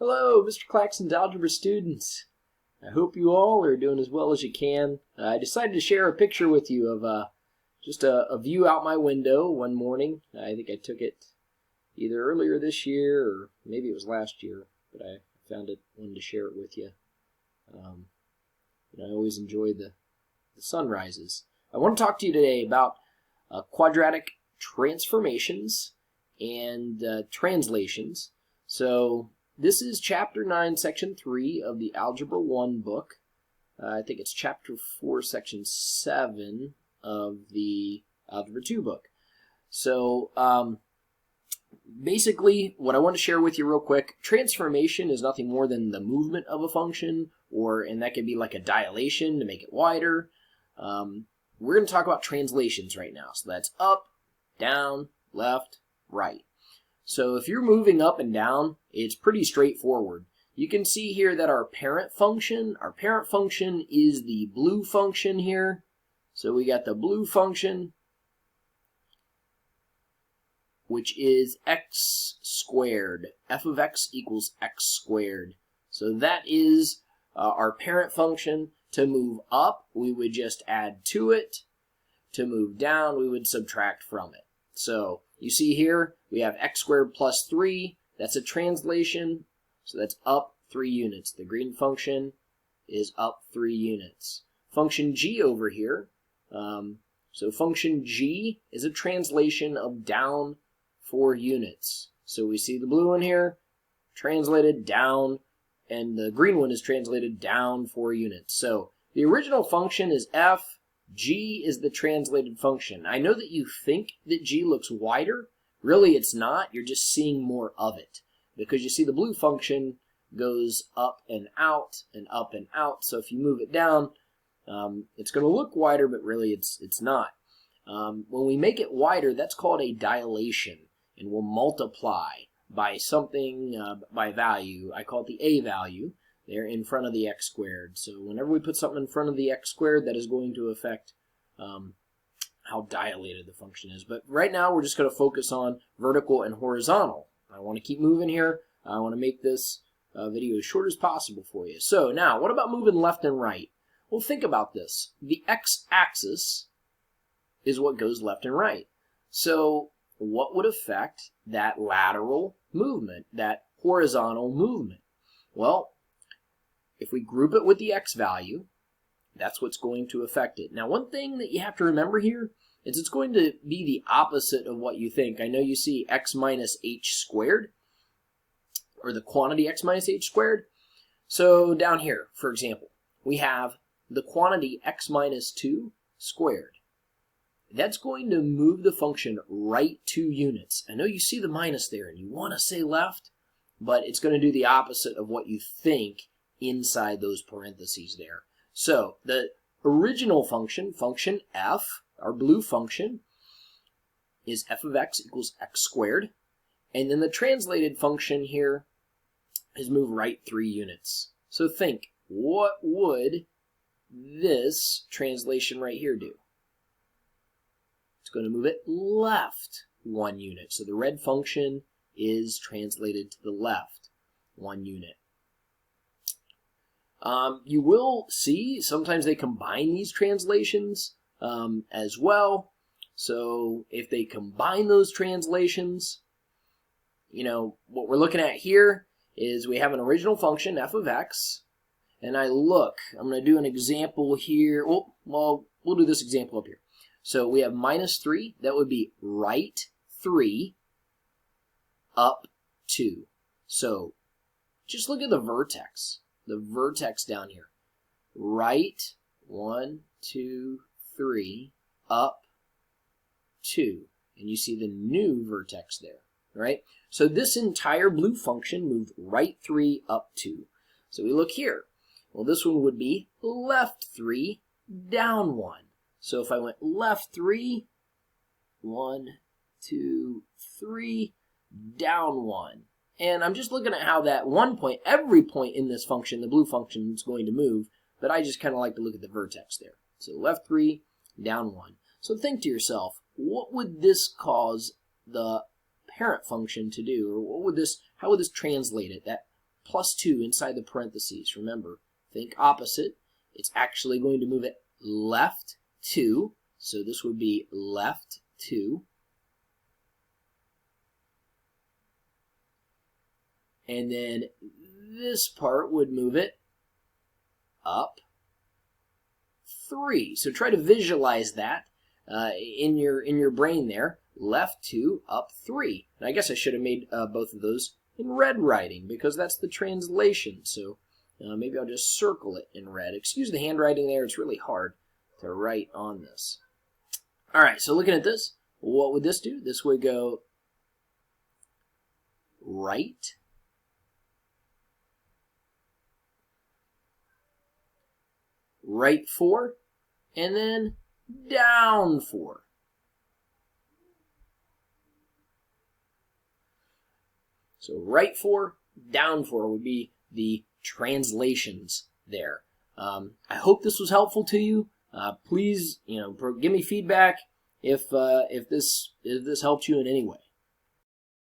Hello, Mr. Claxton's Algebra students. I hope you all are doing as well as you can. I decided to share a picture with you of just a view out my window one morning. I think I took it either earlier this year or maybe it was last year, but I found it, wanted to share it with you. I always enjoy the sunrises. I want to talk to you today about quadratic transformations and translations. So this is Chapter 9, Section 3 of the Algebra 1 book. I think it's Chapter 4, Section 7 of the Algebra 2 book. So basically, what I want to share with you real quick, transformation is nothing more than the movement of a function, and that could be like a dilation to make it wider. We're going to talk about translations right now. So that's up, down, left, right. So if you're moving up and down, it's pretty straightforward. You can see here that our parent function is the blue function here. So we got the blue function, which is x squared. F of x equals x squared. So that is our parent function. To move up, we would just add to it. To move down, we would subtract from it. So you see here, we have x squared plus 3. That's a translation. So that's up 3 units. The green function is up 3 units. Function g over here. So function g is a translation of down 4 units. So we see the blue one here, translated down, and the green one is translated down 4 units. So the original function is f. G is the translated function. I know that you think that G looks wider. Really, it's not. You're just seeing more of it. Because you see the blue function goes up and out and up and out. So if you move it down, it's going to look wider, but really it's not. When we make it wider, that's called a dilation. And we'll multiply by something, by value. I call it the a value. They're in front of the x squared. So whenever we put something in front of the x squared, that is going to affect how dilated the function is. But right now, we're just going to focus on vertical and horizontal. I want to keep moving here. I want to make this video as short as possible for you. So now, what about moving left and right? Well, think about this. The x-axis is what goes left and right. So what would affect that lateral movement, that horizontal movement? Well, if we group it with the x value, that's what's going to affect it. Now, one thing that you have to remember here is it's going to be the opposite of what you think. I know you see x minus h squared, or the quantity x minus h squared. So down here, for example, we have the quantity x minus 2 squared. That's going to move the function right 2 units. I know you see the minus there, and you want to say left, but it's going to do the opposite of what you think inside those parentheses there. So the original function, function f, our blue function, is f of x equals x squared. And then the translated function here is move right 3 units. So think, what would this translation right here do? It's going to move it left 1 unit. So the red function is translated to the left 1 unit. You will see sometimes they combine these translations as well. So if they combine those translations, what we're looking at here is we have an original function, f of x, and I'm going to do an example here. Well, we'll do this example up here. So we have minus 3. That would be right 3, up 2. So just look at the vertex. The vertex down here. Right 1, 2, 3, up 2. And you see the new vertex there, right? So this entire blue function moved right 3, up 2. So we look here. Well, this one would be left 3, down 1. So if I went left 3, 1, 2, 3, down 1. And I'm just looking at how that one point, every point in this function, the blue function, is going to move, but I just kind of like to look at the vertex there. So left 3, down 1. So think to yourself, what would this cause the parent function to do? Or how would this translate it? That plus 2 inside the parentheses. Remember, think opposite. It's actually going to move it left 2. So this would be left 2. And then this part would move it up 3. So try to visualize that in your brain there. Left 2, up 3. And I guess I should have made both of those in red writing because that's the translation. So maybe I'll just circle it in red. Excuse the handwriting there. It's really hard to write on this. All right, so looking at this, what would this do? This would go right, right 4, and then down 4. So right 4, down 4 would be the translations there. I hope this was helpful to you. Please, give me feedback if this helped you in any way.